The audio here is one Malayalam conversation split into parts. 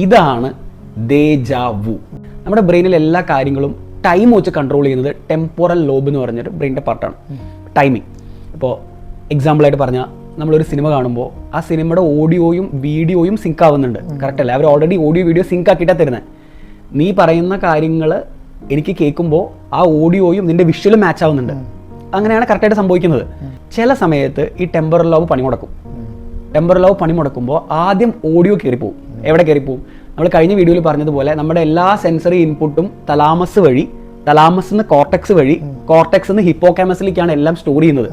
ഇതാണ് ദേജാവു. നമ്മുടെ ബ്രെയിനിൽ എല്ലാ കാര്യങ്ങളും ടൈം വെച്ച് കൺട്രോൾ ചെയ്യുന്നത് ടെമ്പോറൽ ലോബ് എന്ന് പറഞ്ഞൊരു ബ്രെയിനിൻ്റെ പാർട്ടാണ്. ടൈമിങ്. ഇപ്പോൾ എക്സാമ്പിളായിട്ട് പറഞ്ഞാൽ നമ്മളൊരു സിനിമ കാണുമ്പോൾ ആ സിനിമയുടെ ഓഡിയോയും വീഡിയോയും സിങ്ക് ആവുന്നുണ്ട്. കറക്റ്റ് അല്ലേ? അവർ ഓൾറെഡി ഓഡിയോ വീഡിയോ സിങ്ക് ആക്കിയിട്ടാണ് തരുന്നത്. നീ പറയുന്ന കാര്യങ്ങൾ എനിക്ക് കേൾക്കുമ്പോൾ ആ ഓഡിയോയും നിന്റെ വിഷ്വലും മാച്ച് ആവുന്നുണ്ട്. അങ്ങനെയാണ് കറക്റ്റായിട്ട് സംഭവിക്കുന്നത്. ചില സമയത്ത് ഈ ടെമ്പറൽ ലോബ് പണിമുടക്കും. ടെമ്പറൽ ലോബ് പണിമുടക്കുമ്പോൾ ആദ്യം ഓഡിയോ കയറിപ്പോവും. എവിടെ കയറിപ്പോവും? നമ്മൾ കഴിഞ്ഞ വീഡിയോയിൽ പറഞ്ഞതുപോലെ നമ്മുടെ എല്ലാ സെൻസറി ഇൻപുട്ടും തലാമസ് വഴി, തലാമസ് നിന്ന് കോർട്ടെക്സ് വഴി, കോർട്ടെക്സ് നിന്ന് ഹിപ്പോകാമസിലേക്കാണ് എല്ലാം സ്റ്റോർ ചെയ്യുന്നത്.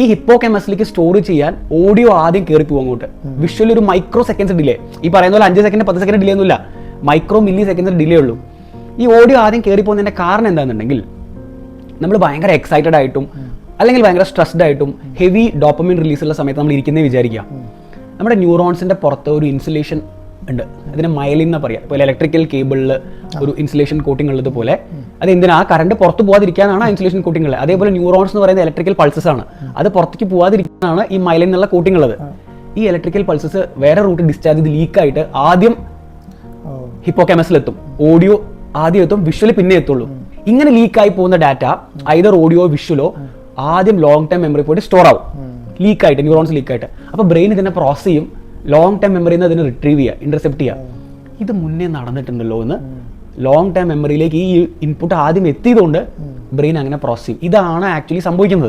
ഈ ഹിപ്പോകാമസിലേക്ക് സ്റ്റോർ ചെയ്യാൻ ഓഡിയോ ആദ്യം കയറിപ്പോവും അങ്ങോട്ട്. വിഷ്വൽ ഒരു മൈക്രോ സെക്കൻഡ്സ് ഡിലേ. ഈ പറയുന്ന പോലെ 5 സെക്കൻഡ് 10 സെക്കൻഡ് ഡിലേ ഒന്നുമില്ല, മൈക്രോ മില്ലി സെക്കൻഡ് ഡിലേ ഉള്ളൂ. ഈ ഓഡിയോ ആദ്യം കയറിപ്പോകുന്നതിൻ്റെ കാരണം എന്താണെന്നുണ്ടെങ്കിൽ നമ്മൾ ഭയങ്കര എക്സൈറ്റഡ് ആയിട്ടും അല്ലെങ്കിൽ ഭയങ്കര സ്ട്രെസ്ഡ് ആയിട്ടും ഹെവി ഡോപ്പമിൻ റിലീസുള്ള സമയത്ത് നമ്മൾ ഇരിക്കുന്നേ വിചാരിക്കുക. നമ്മുടെ ന്യൂറോൺസിൻ്റെ പുറത്ത് ഒരു ഇൻസുലേഷൻ ഉണ്ട്. അതിനെ മൈലിൻ എന്ന് പറയാം. ഇപ്പോൾ ഇലക്ട്രിക്കൽ കേബിളിൽ ഒരു ഇൻസുലേഷൻ കോട്ടിംഗ് ഉള്ളതുപോലെ അത് എന്തിനാ? ആ കറണ്ട് പുറത്ത് പോകാതിരിക്കാനാണ് ആ ഇൻസുലേഷൻ കോട്ടിംഗ് ഉള്ളത്. അതേപോലെ ന്യൂറോൺസ് എന്ന് പറയുന്നത് ഇലക്ട്രിക്കൽ പൾസസ് ആണ്. അത് പുറത്തേക്ക് പോകാതിരിക്കാനാണ് ഈ മൈലിൻ എന്നുള്ള കോട്ടിംഗ് ഉള്ളത്. ഈ ഇലക്ട്രിക്കൽ പൾസസ് വേറെ റൂട്ട് ഡിസ്ചാർജ് ചെയ്ത് ലീക്കായിട്ട് ആദ്യം ഹിപ്പോകാമസിലെത്തും. ഓഡിയോ ആദ്യം എത്തും, വിഷ്വൽ പിന്നെ എത്തുള്ളൂ. ഇങ്ങനെ ലീക്കായി പോകുന്ന ഡാറ്റ ഐദർ ഓഡിയോ വിഷ്വലോ ആദ്യം ലോങ് ടൈം മെമ്മറി പോയിട്ട് സ്റ്റോർ ആവും, ലീക്കായിട്ട്, ന്യൂറോൺസ് ലീക്കായിട്ട്. അപ്പോൾ ബ്രെയിൻ ഇതിനെ പ്രോസസ് ചെയ്യും, ലോങ് ടൈം മെമ്മറിയിൽ നിന്ന് അതിനെ റിട്രീവ് ചെയ്യുക, ഇന്റർസെപ്റ്റ് ചെയ്യുക. ഇത് മുന്നേ നടന്നിട്ടുണ്ടല്ലോ എന്ന് ലോങ് ടൈം മെമ്മറിയിലേക്ക് ഈ ഇൻപുട്ട് ആദ്യം എത്തിയതുകൊണ്ട് ബ്രെയിൻ അങ്ങനെ പ്രോസസ് ചെയ്യും. ഇതാണ് ആക്ച്വലി സംഭവിക്കുന്നത്.